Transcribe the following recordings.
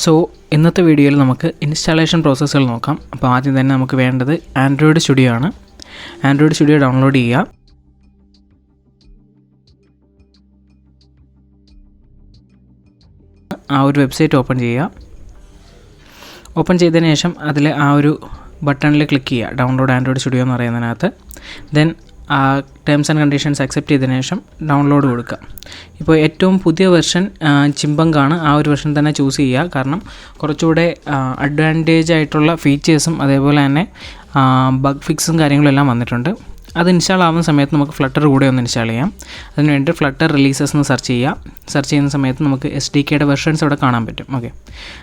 So ഇന്നത്തെ വീഡിയോയിൽ നമുക്ക് ഇൻസ്റ്റാളേഷൻ പ്രോസസ്സുകൾ നോക്കാം. അപ്പോൾ ആദ്യം തന്നെ നമുക്ക് വേണ്ടത് ആൻഡ്രോയിഡ് സ്റ്റുഡിയോ ആണ്. ആൻഡ്രോയിഡ് സ്റ്റുഡിയോ ഡൗൺലോഡ് ചെയ്യുക. ആ ഒരു വെബ്സൈറ്റ് ഓപ്പൺ ചെയ്യുക. ഓപ്പൺ ചെയ്തതിന് ശേഷം അതിൽ ആ ഒരു ബട്ടണിൽ ക്ലിക്ക് ചെയ്യുക, ഡൗൺലോഡ് ആൻഡ്രോയിഡ് സ്റ്റുഡിയോ എന്ന് പറയുന്നതിനകത്ത്. Then terms and conditions accept ചെയ്തതിന് ശേഷം ഡൗൺലോഡ് കൊടുക്കുക. ഇപ്പോൾ ഏറ്റവും പുതിയ വെർഷൻ ചിമ്പങ്കാണ്, ആ ഒരു വെർഷൻ തന്നെ ചൂസ് ചെയ്യുക. കാരണം കുറച്ചുകൂടെ അഡ്വാൻറ്റേജ് ആയിട്ടുള്ള ഫീച്ചേഴ്സും അതേപോലെ തന്നെ ബഗ് ഫിക്സും കാര്യങ്ങളെല്ലാം വന്നിട്ടുണ്ട്. അത് ഇൻസ്റ്റാൾ ആവുന്ന സമയത്ത് നമുക്ക് ഫ്ലട്ടർ കൂടെ ഒന്ന് ഇൻസ്റ്റാൾ ചെയ്യാം. അതിനുവേണ്ടി ഫ്ലട്ടർ റിലീസസ് എന്ന് സെർച്ച് ചെയ്യുക. സെർച്ച് ചെയ്യുന്ന സമയത്ത് നമുക്ക് SDKയുടെ വെർഷൻസ് അവിടെ കാണാൻ പറ്റും. ഓക്കെ,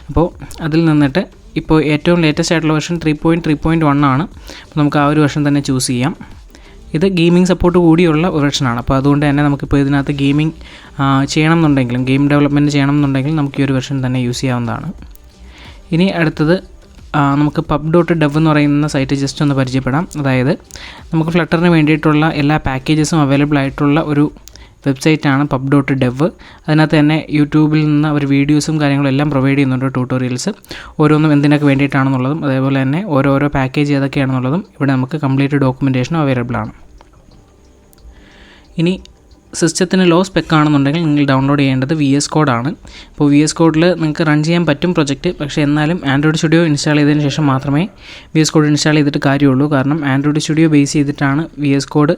അപ്പോൾ അതിൽ നിന്നിട്ട് ഇപ്പോൾ ഏറ്റവും ലേറ്റസ്റ്റ് ആയിട്ടുള്ള വെർഷൻ 3.3.1 ആണ്. അപ്പോൾ നമുക്ക് ആ ഒരു വെർഷൻ തന്നെ ചൂസ് ചെയ്യാം. ഇത് ഗെയിമിംഗ് സപ്പോർട്ട് കൂടിയുള്ള വെർഷനാണ്. അപ്പോൾ അതുകൊണ്ട് തന്നെ നമുക്കിപ്പോൾ ഇതിനകത്ത് ഗെയിമിംഗ് ചെയ്യണം എന്നുണ്ടെങ്കിലും ഗെയിം ഡെവലപ്മെൻറ്റ് ചെയ്യണം എന്നുണ്ടെങ്കിൽ നമുക്ക് ഈ ഒരു വെർഷൻ തന്നെ യൂസ് ചെയ്യാവുന്നതാണ്. ഇനി അടുത്തത് നമുക്ക് pub.dev എന്ന് പറയുന്ന സൈറ്റ് ജസ്റ്റ് ഒന്ന് പരിചയപ്പെടാം. അതായത് നമുക്ക് ഫ്ലട്ടറിന് വേണ്ടിയിട്ടുള്ള എല്ലാ പാക്കേജസും അവൈലബിൾ ആയിട്ടുള്ള ഒരു വെബ്സൈറ്റാണ് pub.dev. അതിനകത്ത് തന്നെ യൂട്യൂബിൽ നിന്ന് അവർ വീഡിയോസും കാര്യങ്ങളും എല്ലാം പ്രൊവൈഡ് ചെയ്യുന്നുണ്ട്, ട്യൂട്ടോറിയൽസ്. ഓരോന്നും എന്തിനൊക്കെ വേണ്ടിയിട്ടാണെന്നുള്ളതും അതേപോലെ തന്നെ ഓരോരോ പാക്കേജ് ഏതൊക്കെയാണെന്നുള്ളതും ഇവിടെ നമുക്ക് കംപ്ലീറ്റ് ഡോക്യുമെൻറ്റേഷനും അവൈലബിൾ ആണ്. ഇനി സിസ്റ്റത്തിന് ലോ സ്പെക്ക് ആണെന്നുണ്ടെങ്കിൽ നിങ്ങൾ ഡൗൺലോഡ് ചെയ്യേണ്ടത് VS Code ആണ്. ഇപ്പോൾ VS Codeൽ നിങ്ങൾക്ക് റൺ ചെയ്യാൻ പറ്റും പ്രൊജക്റ്റ്. പക്ഷേ എന്നാലും ആൻഡ്രോയിഡ് സ്റ്റുഡിയോ ഇൻസ്റ്റാൾ ചെയ്തതിന് ശേഷം മാത്രമേ VS Code ഇൻസ്റ്റാൾ ചെയ്തിട്ട് കാര്യമുള്ളൂ. കാരണം ആൻഡ്രോയിഡ് സ്റ്റുഡിയോ ബേസ് ചെയ്തിട്ടാണ് VS Code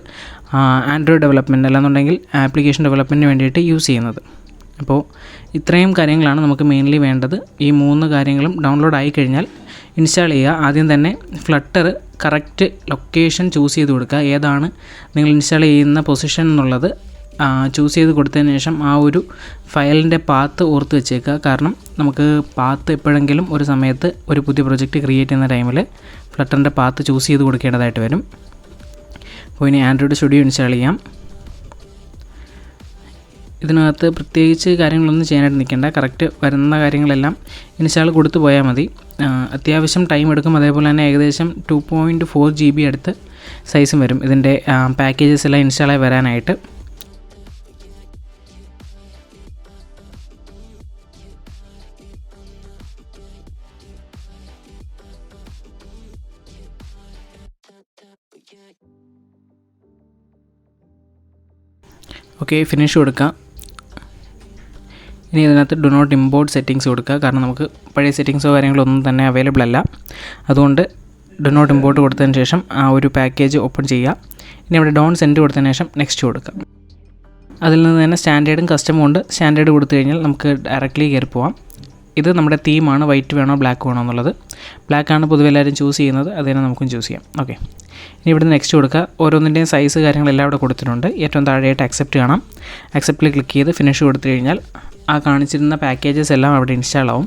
ആൻഡ്രോയിഡ് ഡെവലപ്മെൻറ്റ് അല്ലാന്നുണ്ടെങ്കിൽ ആപ്ലിക്കേഷൻ ഡെവലപ്മെൻറ്റിന് വേണ്ടിയിട്ട് യൂസ് ചെയ്യുന്നത്. അപ്പോൾ ഇത്രയും കാര്യങ്ങളാണ് നമുക്ക് മെയിൻലി വേണ്ടത്. ഈ 3 കാര്യങ്ങളും ഡൗൺലോഡ് ആയി കഴിഞ്ഞാൽ ഇൻസ്റ്റാൾ ചെയ്യുക. ആദ്യം തന്നെ ഫ്ലട്ടർ കറക്റ്റ് ലൊക്കേഷൻ ചൂസ് ചെയ്ത് കൊടുക്കുക. ഏതാണ് നിങ്ങൾ ഇൻസ്റ്റാൾ ചെയ്യുന്ന പൊസിഷൻ എന്നുള്ളത് ചൂസ് ചെയ്ത് കൊടുത്തതിന് ശേഷം ആ ഒരു ഫയലിൻ്റെ പാത്ത് ഓർത്ത് വെച്ചേക്കുക. കാരണം നമുക്ക് പാത്ത് എപ്പോഴെങ്കിലും ഒരു സമയത്ത് ഒരു പുതിയ പ്രൊജക്റ്റ് ക്രിയേറ്റ് ചെയ്യുന്ന ടൈമിൽ ഫ്ലട്ടറിൻ്റെ പാത്ത് ചൂസ് ചെയ്ത് കൊടുക്കേണ്ടതായിട്ട് വരും. അപ്പോൾ ഇനി ആൻഡ്രോയിഡ് സ്റ്റുഡിയോ ഇൻസ്റ്റാൾ ചെയ്യാം. ഇതിനകത്ത് പ്രത്യേകിച്ച് കാര്യങ്ങളൊന്നും ചെയ്യാനായിട്ട് നിൽക്കേണ്ട. കറക്റ്റ് വരുന്ന കാര്യങ്ങളെല്ലാം ഇൻസ്റ്റാൾ കൊടുത്തു പോയാൽ മതി. അത്യാവശ്യം ടൈം എടുക്കും. അതേപോലെ തന്നെ ഏകദേശം 2.4 GB അടുത്ത് സൈസും വരും ഇതിൻ്റെ പാക്കേജസ് എല്ലാം ഇൻസ്റ്റാളായി വരാനായിട്ട്. ഓക്കെ, ഫിനിഷ് കൊടുക്കുക. ഇനി ഇതിനകത്ത് ഡു നോട്ട് ഇമ്പോർട്ട് സെറ്റിങ്സ് കൊടുക്കുക. കാരണം നമുക്ക് പഴയ സെറ്റിങ്സോ കാര്യങ്ങളോ ഒന്നും തന്നെ അവൈലബിൾ അല്ല. അതുകൊണ്ട് ഡു നോട്ട് ഇമ്പോർട്ട് കൊടുത്തതിന് ശേഷം ആ ഒരു പാക്കേജ് ഓപ്പൺ ചെയ്യുക. ഇനി അവിടെ ഡോൺ സെൻഡ് കൊടുത്തതിന് ശേഷം നെക്സ്റ്റ് കൊടുക്കുക. അതിൽ നിന്ന് തന്നെ സ്റ്റാൻഡേർഡും കസ്റ്റമും ഉണ്ട്. സ്റ്റാൻഡേർഡ് കൊടുത്തു കഴിഞ്ഞാൽ നമുക്ക് ഡയറക്റ്റ്ലി കയറി പോവാം. ഇത് നമ്മുടെ തീമാണ്, വൈറ്റ് വേണോ ബ്ലാക്ക് വേണോ എന്നുള്ളത്. ബ്ലാക്കാണ് പൊതുവെ എല്ലാവരും ചൂസ് ചെയ്യുന്നത്, അത് തന്നെ നമുക്കും ചൂസ് ചെയ്യാം. ഓക്കെ, ഇനി ഇവിടുന്ന് നെക്സ്റ്റ് കൊടുക്കുക. ഓരോന്നിൻ്റെയും സൈസ് കാര്യങ്ങളെല്ലാം ഇവിടെ കൊടുത്തിട്ടുണ്ട്. ഏറ്റവും താഴെയായിട്ട് അക്സെപ്റ്റ് കാണാം. അക്സെപ്റ്റിൽ ക്ലിക്ക് ചെയ്ത് ഫിനിഷ് കൊടുത്തു കഴിഞ്ഞാൽ ആ കാണിച്ചിരുന്ന പാക്കേജസ് എല്ലാം അവിടെ ഇൻസ്റ്റാൾ ആവും.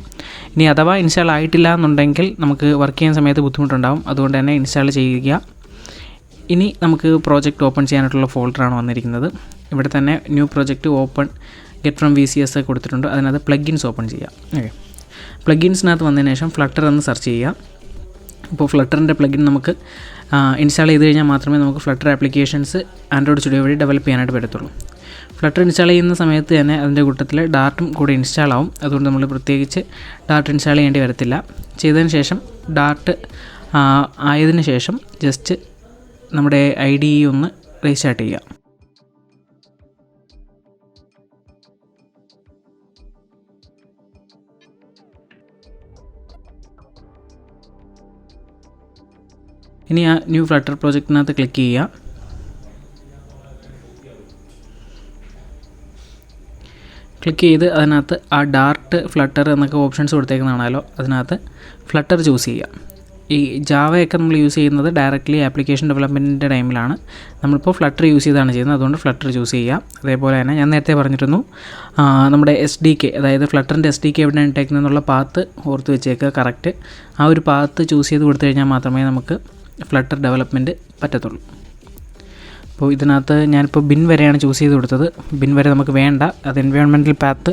ഇനി അഥവാ ഇൻസ്റ്റാൾ ആയിട്ടില്ല എന്നുണ്ടെങ്കിൽ നമുക്ക് വർക്ക് ചെയ്യുന്ന സമയത്ത് ബുദ്ധിമുട്ടുണ്ടാകും. അതുകൊണ്ട് തന്നെ ഇൻസ്റ്റാൾ ചെയ്യുക. ഇനി നമുക്ക് പ്രോജക്റ്റ് ഓപ്പൺ ചെയ്യാനായിട്ടുള്ള ഫോൾഡറാണ് വന്നിരിക്കുന്നത്. ഇവിടെ തന്നെ new project open get from VCS കൊടുത്തിട്ടുണ്ട്. അതിനകത്ത് പ്ലഗിൻസ് ഓപ്പൺ ചെയ്യുക. ഓക്കെ, പ്ലഗിൻസിനകത്ത് വന്നതിന് ശേഷം ഫ്ലട്ടർ എന്ന് സെർച്ച് ചെയ്യുക. ഇപ്പോൾ ഫ്ലട്ടറിൻ്റെ പ്ലഗിൻ നമുക്ക് ഇൻസ്റ്റാൾ ചെയ്ത് കഴിഞ്ഞാൽ മാത്രമേ നമുക്ക് ഫ്ലട്ടർ ആപ്ലിക്കേഷൻസ് ആൻഡ്രോയിഡ് സ്റ്റുഡിയോ വഴി ഡെവലപ്പ് ചെയ്യാനായിട്ട് പറ്റത്തുള്ളൂ. ഫ്ലട്ടർ ഇൻസ്റ്റാൾ ചെയ്യുന്ന സമയത്ത് തന്നെ അതിൻ്റെ കൂട്ടത്തിൽ ഡാർട്ടും കൂടെ ഇൻസ്റ്റാൾ ആവും. അതുകൊണ്ട് നമ്മൾ പ്രത്യേകിച്ച് ഡാർട്ട് ഇൻസ്റ്റാൾ ചെയ്യേണ്ടി വരത്തില്ല. ചെയ്തതിന് ശേഷം ഡാർട്ട് ആയതിനു ശേഷം ജസ്റ്റ് നമ്മുടെ IDE ഒന്ന് റീസ്റ്റാർട്ട് ചെയ്യുക. ഇനി ആ ന്യൂ ഫ്ലട്ടർ പ്രോജക്റ്റിനകത്ത് ക്ലിക്ക് ചെയ്യുക. ക്ലിക്ക് ചെയ്ത് അതിനകത്ത് ആ ഡാർട്ട് ഫ്ലട്ടർ എന്നൊക്കെ ഓപ്ഷൻസ് കൊടുത്തേക്കുന്നതാണല്ലോ, അതിനകത്ത് ഫ്ലട്ടർ ചൂസ് ചെയ്യുക. ഈ ജാവയൊക്കെ നമ്മൾ യൂസ് ചെയ്യുന്നത് ഡയറക്റ്റ്ലി ആപ്ലിക്കേഷൻ ഡെവലപ്മെൻറ്റിൻ്റെ ടൈമിലാണ്. നമ്മളിപ്പോൾ ഫ്ലട്ടർ യൂസ് ചെയ്താണ് ചെയ്യുന്നത്. അതുകൊണ്ട് ഫ്ലട്ടർ ചൂസ് ചെയ്യുക. അതേപോലെ തന്നെ ഞാൻ നേരത്തെ പറഞ്ഞിരുന്നു, നമ്മുടെ SDK, അതായത് ഫ്ലട്ടറിൻ്റെ SDK എവിടെയാണ് ഇട്ടേക്കുന്നതെന്നുള്ള പാത്ത് ഓർത്ത് വെച്ചേക്കുക. കറക്റ്റ് ആ ഒരു പാത്ത് ചൂസ് ചെയ്ത് കൊടുത്തു കഴിഞ്ഞാൽ മാത്രമേ നമുക്ക് ഫ്ലട്ടർ ഡെവലപ്മെൻറ്റ് പറ്റത്തുള്ളൂ. അപ്പോൾ ഇതിനകത്ത് ഞാനിപ്പോൾ ബിൻ വരെയാണ് ചൂസ് ചെയ്ത് കൊടുത്തത്. ബിൻ വരെ നമുക്ക് വേണ്ട, അത് എൻവയോൺമെൻറ്റൽ പാത്ത്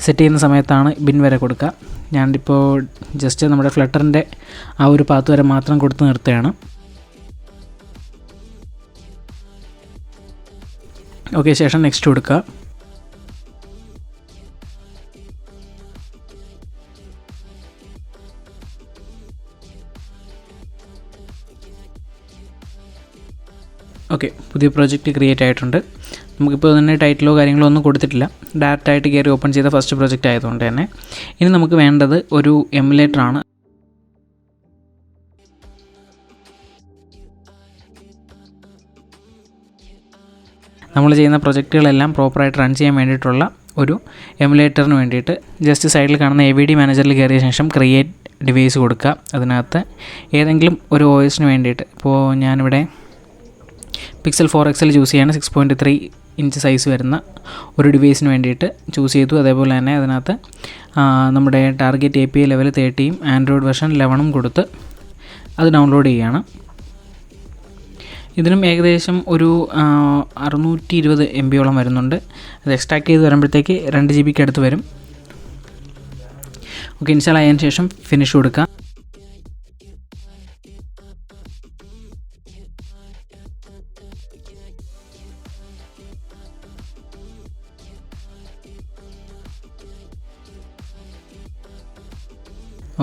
സെറ്റ് ചെയ്യുന്ന സമയത്താണ് ബിൻ വരെ കൊടുക്കുക. ഞാനിപ്പോൾ ജസ്റ്റ് നമ്മുടെ ഫ്ലട്ടറിൻ്റെ ആ ഒരു പാത്ത് വരെ മാത്രം കൊടുത്ത് നിർത്തുകയാണ്. ഓക്കെ, ശേഷം നെക്സ്റ്റ് കൊടുക്കുക. ഓക്കെ, പുതിയ പ്രോജക്റ്റ് ക്രിയേറ്റ് ആയിട്ടുണ്ട്. നമുക്കിപ്പോൾ തന്നെ ടൈറ്റിലോ കാര്യങ്ങളോ ഒന്നും കൊടുത്തിട്ടില്ല, ഡയറക്റ്റായിട്ട് കയറി ഓപ്പൺ ചെയ്ത ഫസ്റ്റ് പ്രോജക്റ്റ് ആയതുകൊണ്ട് തന്നെ. ഇനി നമുക്ക് വേണ്ടത് ഒരു എമുലേറ്ററാണ്. നമ്മൾ ചെയ്യുന്ന പ്രൊജക്റ്റുകളെല്ലാം പ്രോപ്പറായിട്ട് റൺ ചെയ്യാൻ വേണ്ടിയിട്ടുള്ള ഒരു എമുലേറ്ററിന് വേണ്ടിയിട്ട് ജസ്റ്റ് സൈഡിൽ കാണുന്ന AVD മാനേജറിൽ കയറിയ ശേഷം ക്രിയേറ്റ് ഡിവൈസ് കൊടുക്കുക. അതിനകത്ത് ഏതെങ്കിലും ഒരു OSന് വേണ്ടിയിട്ട്, ഇപ്പോൾ ഞാനിവിടെ Pixel 4XL ചൂസ് ചെയ്യാണ്. 6.3 ഇഞ്ച് സൈസ് വരുന്ന ഒരു ഡിവൈസിന് വേണ്ടിയിട്ട് ചൂസ് ചെയ്തു. അതേപോലെ തന്നെ അതിനകത്ത് നമ്മുടെ target API level 30 Android version 11 കൊടുത്ത് അത് ഡൗൺലോഡ് ചെയ്യുകയാണ്. ഇതിനും ഏകദേശം ഒരു 620 MB വരുന്നുണ്ട്. അത് എക്സ്ട്രാക്ട് ചെയ്ത് വരുമ്പോഴത്തേക്ക് 2 GB അടുത്ത് വരും. ഓക്കെ, ഇൻസ്റ്റാൾ ആയതിനു ശേഷം ഫിനിഷ് കൊടുക്കുക.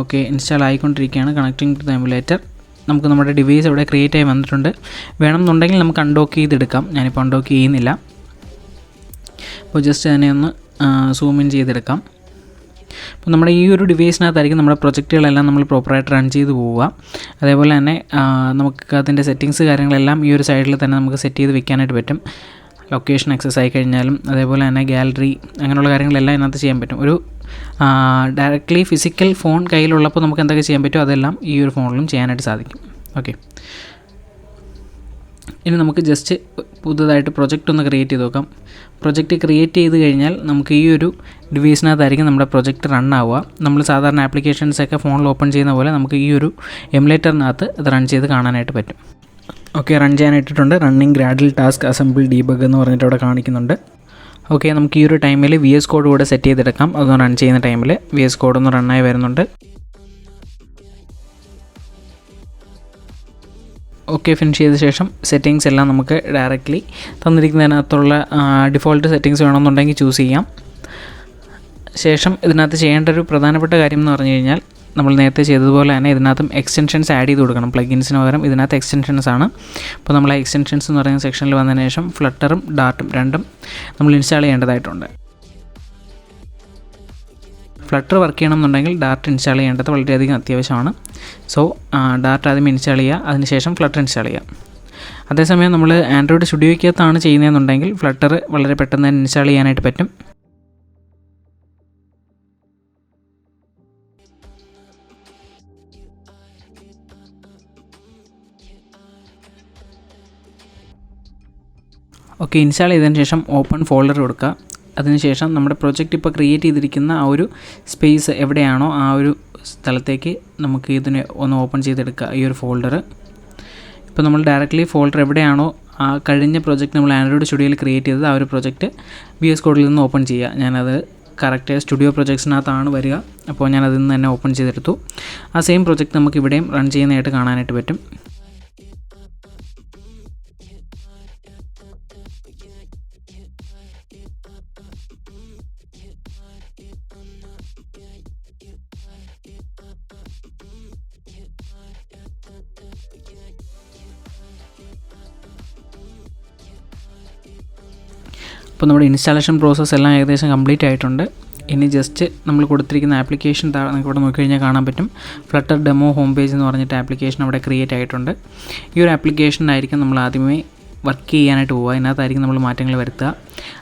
ഓക്കെ, ഇൻസ്റ്റാൾ ആയിക്കൊണ്ടിരിക്കുകയാണ്. Connecting to the emulator. നമുക്ക് നമ്മുടെ ഡിവൈസ് ഇവിടെ ക്രിയേറ്റ് ആയി വന്നിട്ടുണ്ട്. വേണമെന്നുണ്ടെങ്കിൽ നമുക്ക് അൺഡോക്ക് ചെയ്തെടുക്കാം. ഞാനിപ്പോൾ അൺഡോക്ക് ചെയ്യുന്നില്ല. അപ്പോൾ ജസ്റ്റ് അതിനെ ഒന്ന് സൂം ഇൻ ചെയ്തെടുക്കാം. അപ്പോൾ നമ്മുടെ ഈ ഒരു ഡിവൈസിനകത്തായിരിക്കും നമ്മുടെ പ്രൊജക്റ്റുകളെല്ലാം നമ്മൾ പ്രോപ്പറായിട്ട് റൺ ചെയ്ത് പോവുക. അതേപോലെ തന്നെ നമുക്ക് അതിൻ്റെ സെറ്റിങ്സ് കാര്യങ്ങളെല്ലാം ഈ ഒരു സൈഡിൽ തന്നെ നമുക്ക് സെറ്റ് ചെയ്ത് വെക്കാനായിട്ട് പറ്റും. ലൊക്കേഷൻ ആക്സസ് ആയി കഴിഞ്ഞാലും അതേപോലെ തന്നെ ഗാലറി അങ്ങനെയുള്ള കാര്യങ്ങളെല്ലാം ഇതിനകത്ത് ചെയ്യാൻ പറ്റും. ഒരു ഡയറക്റ്റ്ലി ഫിസിക്കൽ ഫോൺ കയ്യിലുള്ളപ്പോൾ നമുക്ക് എന്തൊക്കെ ചെയ്യാൻ പറ്റുമോ അതെല്ലാം ഈ ഒരു ഫോണിലും ചെയ്യാനായിട്ട് സാധിക്കും. ഓക്കെ, ഇനി നമുക്ക് ജസ്റ്റ് പുതുതായിട്ട് പ്രൊജക്റ്റ് ഒന്ന് ക്രിയേറ്റ് ചെയ്ത് നോക്കാം. പ്രൊജക്റ്റ് ക്രിയേറ്റ് ചെയ്ത് കഴിഞ്ഞാൽ നമുക്ക് ഈ ഒരു ഡിവൈസിനകത്തായിരിക്കും നമ്മുടെ പ്രൊജക്റ്റ് റൺ ആവുക. നമ്മൾ സാധാരണ ആപ്ലിക്കേഷൻസൊക്കെ ഫോണിൽ ഓപ്പൺ ചെയ്യുന്ന പോലെ നമുക്ക് ഈ ഒരു എമുലേറ്ററിനകത്ത് ഇത് റൺ ചെയ്ത് കാണാനായിട്ട് പറ്റും. ഓക്കെ, റൺ ചെയ്യാനായിട്ടിട്ടുണ്ട്. Running Gradle task assemble debug എന്ന് പറഞ്ഞിട്ട് അവിടെ കാണിക്കുന്നുണ്ട്. ഓക്കെ, നമുക്ക് ഈ ഒരു ടൈമിൽ VS കോഡ് കൂടെ സെറ്റ് ചെയ്തെടുക്കാം. അതൊന്ന് റൺ ചെയ്യുന്ന ടൈമിൽ VS കോഡ് ഒന്ന് റണ്ണായി വരുന്നുണ്ട്. ഓക്കെ, ഫിനിഷ് ചെയ്ത ശേഷം സെറ്റിങ്സ് എല്ലാം നമുക്ക് ഡയറക്റ്റ്ലി തന്നിരിക്കുന്നതിനകത്തുള്ള ഡിഫോൾട്ട് സെറ്റിങ്സ് വേണമെന്നുണ്ടെങ്കിൽ ചൂസ് ചെയ്യാം. ശേഷം ഇതിനകത്ത് ചെയ്യേണ്ട ഒരു പ്രധാനപ്പെട്ട കാര്യം എന്ന് പറഞ്ഞു കഴിഞ്ഞാൽ നമ്മൾ നേരത്തെ ചെയ്തതുപോലെ തന്നെ ഇതിനകത്തും എക്സ്റ്റൻഷൻസ് ആഡ് ചെയ്ത് കൊടുക്കണം. പ്ലഗിൻസിന് പകരം ഇതിനകത്ത് എക്സ്റ്റൻഷൻസ് ആണ്. അപ്പോൾ നമ്മൾ ആ എക്സ്റ്റൻഷൻസ് എന്ന് പറയുന്ന സെക്ഷനിൽ വന്നതിന് ശേഷം ഫ്ലട്ടറും ഡാർട്ടും രണ്ടും നമ്മൾ ഇൻസ്റ്റാൾ ചെയ്യേണ്ടതായിട്ടുണ്ട്. ഫ്ലട്ടർ വർക്ക് ചെയ്യണമെന്നുണ്ടെങ്കിൽ ഡാർട്ട് ഇൻസ്റ്റാൾ ചെയ്യേണ്ടത് വളരെയധികം അത്യാവശ്യമാണ്. സോ ഡാർട്ട് ആദ്യം ഇൻസ്റ്റാൾ ചെയ്യുക, അതിനുശേഷം ഫ്ലട്ടർ ഇൻസ്റ്റാൾ ചെയ്യുക. അതേസമയം നമ്മൾ ആൻഡ്രോയിഡ് സ്റ്റുഡിയോയ്ക്കകത്താണ് ചെയ്യുന്നതെന്നുണ്ടെങ്കിൽ ഫ്ലട്ടർ വളരെ പെട്ടെന്ന് തന്നെ ഇൻസ്റ്റാൾ ചെയ്യാനായിട്ട് പറ്റും. ഓക്കെ, ഇൻസ്റ്റാൾ ചെയ്തതിന് ശേഷം ഓപ്പൺ ഫോൾഡർ കൊടുക്കുക. അതിനുശേഷം നമ്മുടെ പ്രൊജക്റ്റ് ഇപ്പോൾ ക്രിയേറ്റ് ചെയ്തിരിക്കുന്ന ആ ഒരു സ്പേസ് എവിടെയാണോ ആ ഒരു സ്ഥലത്തേക്ക് നമുക്ക് ഇതിനെ ഒന്ന് ഓപ്പൺ ചെയ്തെടുക്കുക, ഈ ഒരു ഫോൾഡർ. ഇപ്പോൾ നമ്മൾ ഡയറക്റ്റ്ലി ഫോൾഡർ എവിടെയാണോ ആ കഴിഞ്ഞ പ്രൊജക്റ്റ് നമ്മൾ ആൻഡ്രോയിഡ് സ്റ്റുഡിയോയിൽ ക്രിയേറ്റ് ചെയ്തത് ആ ഒരു പ്രൊജക്റ്റ് VS കോഡിൽ നിന്ന് ഓപ്പൺ ചെയ്യുക. ഞാനത് കറക്റ്റ് സ്റ്റുഡിയോ പ്രൊജക്ട്സിനകത്താണ് വരിക. അപ്പോൾ ഞാനതിൽ നിന്ന് തന്നെ ഓപ്പൺ ചെയ്തെടുത്തു. ആ സെയിം പ്രൊജക്റ്റ് നമുക്ക് ഇവിടെയും റൺ ചെയ്യുന്നതായിട്ട് കാണാനായിട്ട് പറ്റും. അപ്പോൾ നമ്മുടെ ഇൻസ്റ്റാളേഷൻ പ്രോസസ്സ് എല്ലാം ഏകദേശം കംപ്ലീറ്റ് ആയിട്ടുണ്ട്. ഇനി ജസ്റ്റ് നമ്മൾ കൊടുത്തിരിക്കുന്ന ആപ്ലിക്കേഷൻ നമുക്ക് ഇവിടെ നോക്കിക്കഴിഞ്ഞാൽ കാണാൻ പറ്റും. ഫ്ലട്ടർ ഡെമോ ഹോം പേജ് എന്ന് പറഞ്ഞിട്ട് ആപ്ലിക്കേഷൻ അവിടെ ക്രിയേറ്റ് ആയിട്ടുണ്ട്. ഈ ഒരു ആപ്ലിക്കേഷനായിരിക്കും നമ്മൾ ആദ്യമേ വർക്ക് ചെയ്യാനായിട്ട് പോവുക. അതിനകത്തായിരിക്കും നമ്മൾ മാറ്റങ്ങൾ വരുത്തുക.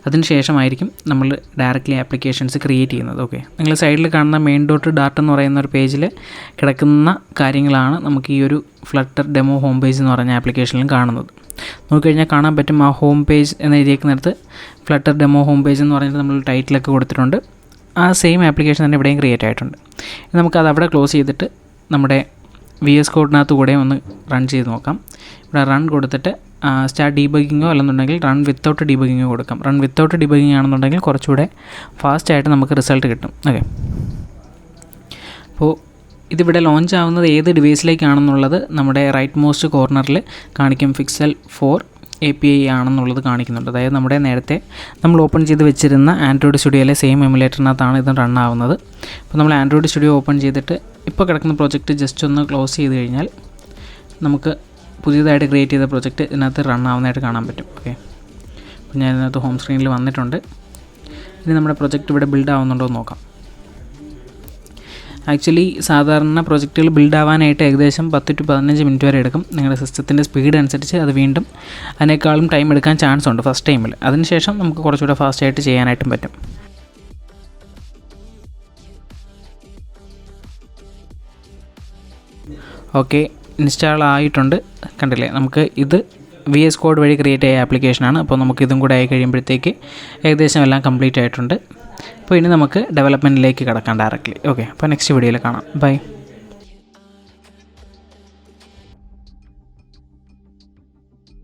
അതിനുശേഷമായിരിക്കും നമ്മൾ ഡയറക്റ്റ്ലി ആപ്ലിക്കേഷൻസ് ക്രിയേറ്റ് ചെയ്യുന്നത്. ഓക്കെ, നിങ്ങൾ സൈഡിൽ കാണുന്ന മെയിൻ ഡോട്ട് ഡാർട്ട് എന്ന് പറയുന്ന ഒരു പേജിൽ കിടക്കുന്ന കാര്യങ്ങളാണ് നമുക്ക് ഈ ഒരു ഫ്ലട്ടർ ഡെമോ ഹോം പേജ് എന്ന് പറഞ്ഞ ആപ്ലിക്കേഷനിലും കാണുന്നത്. നോക്കിക്കഴിഞ്ഞാൽ കാണാൻ പറ്റും ആ ഹോം പേജ് എന്ന് എഴുതിയേക്കുന്നിടത്ത് ഫ്ലട്ടർ ഡെമോ ഹോം പേജ് എന്ന് പറഞ്ഞിട്ട് നമ്മൾ ടൈറ്റിലൊക്കെ കൊടുത്തിട്ടുണ്ട്. ആ സെയിം ആപ്ലിക്കേഷൻ തന്നെ ഇവിടെയും ക്രിയേറ്റ് ആയിട്ടുണ്ട്. നമുക്കത് അവിടെ ക്ലോസ് ചെയ്തിട്ട് നമ്മുടെ VS കോഡിനകത്ത് കൂടെ ഒന്ന് റൺ ചെയ്ത് നോക്കാം. ഇവിടെ റൺ കൊടുത്തിട്ട് സ്റ്റാർട്ട് ഡീബഗിങ്ങോ അല്ലെന്നുണ്ടെങ്കിൽ റൺ വിത്തൗട്ട് ഡീബഗിങ്ങോ കൊടുക്കാം. റൺ വിത്തൗട്ട് ഡീബഗിങ് ആണെന്നുണ്ടെങ്കിൽ കുറച്ചുകൂടെ ഫാസ്റ്റായിട്ട് നമുക്ക് റിസൾട്ട് കിട്ടും. ഓക്കെ, അപ്പോൾ ഇതിവിടെ ലോഞ്ച് ആവുന്നത് ഏത് ഡിവൈസിലേക്കാണെന്നുള്ളത് നമ്മുടെ റൈറ്റ് മോസ്റ്റ് കോർണറിൽ കാണിക്കും. Pixel 4 API ആണെന്നുള്ളത് കാണിക്കുന്നുണ്ട്. അതായത് നമ്മുടെ നേരത്തെ നമ്മൾ ഓപ്പൺ ചെയ്ത് വെച്ചിരുന്ന ആൻഡ്രോയിഡ് സ്റ്റുഡിയോയിലെ സെയിം എമുലേറ്ററിനകത്താണ് ഇത് റൺ ആവുന്നത്. അപ്പോൾ നമ്മൾ ആൻഡ്രോയിഡ് സ്റ്റുഡിയോ ഓപ്പൺ ചെയ്തിട്ട് ഇപ്പോൾ കിടക്കുന്ന പ്രോജക്റ്റ് ജസ്റ്റ് ഒന്ന് ക്ലോസ് ചെയ്ത് കഴിഞ്ഞാൽ നമുക്ക് പുതിയതായിട്ട് ക്രിയേറ്റ് ചെയ്ത പ്രൊജക്റ്റ് ഇതിനകത്ത് റൺ ആവുന്നതായിട്ട് കാണാൻ പറ്റും. ഓക്കെ, അപ്പോൾ ഞാൻ ഇതിനകത്ത് ഹോം സ്ക്രീനിൽ വന്നിട്ടുണ്ട്. ഇനി നമ്മുടെ പ്രൊജക്റ്റ് ഇവിടെ ബിൽഡ് ആവുന്നുണ്ടോ എന്ന് നോക്കാം. ആക്ച്വലി സാധാരണ പ്രൊജക്റ്റുകൾ ബിൽഡ് ആവാനായിട്ട് ഏകദേശം 10 to 15 മിനിറ്റ് വരെ എടുക്കും. നിങ്ങളുടെ സിസ്റ്റത്തിൻ്റെ സ്പീഡ് അനുസരിച്ച് അത് വീണ്ടും അതിനേക്കാളും ടൈം എടുക്കാൻ ചാൻസ് ഉണ്ട് ഫസ്റ്റ് ടൈമിൽ. അതിനുശേഷം നമുക്ക് കുറച്ചുകൂടെ ഫാസ്റ്റായിട്ട് ചെയ്യാനായിട്ടും പറ്റും. ഓക്കെ, ഇൻസ്റ്റാൾ ആയിട്ടുണ്ട്. കണ്ടില്ലേ, നമുക്ക് ഇത് VS കോഡ് വഴി ക്രിയേറ്റ് ചെയ്ത ആപ്ലിക്കേഷനാണ്. അപ്പോൾ നമുക്ക് ഇതും കൂടെ ആയി കഴിയുമ്പോഴത്തേക്ക് ഏകദേശം എല്ലാം കംപ്ലീറ്റ് ആയിട്ടുണ്ട്. അപ്പോൾ ഇനി നമുക്ക് ഡെവലപ്മെൻറ്റിലേക്ക് കിടക്കാം ഡയറക്റ്റ്ലി. ഓക്കെ, അപ്പോൾ നെക്സ്റ്റ് വീഡിയോയിൽ കാണാം. ബൈ.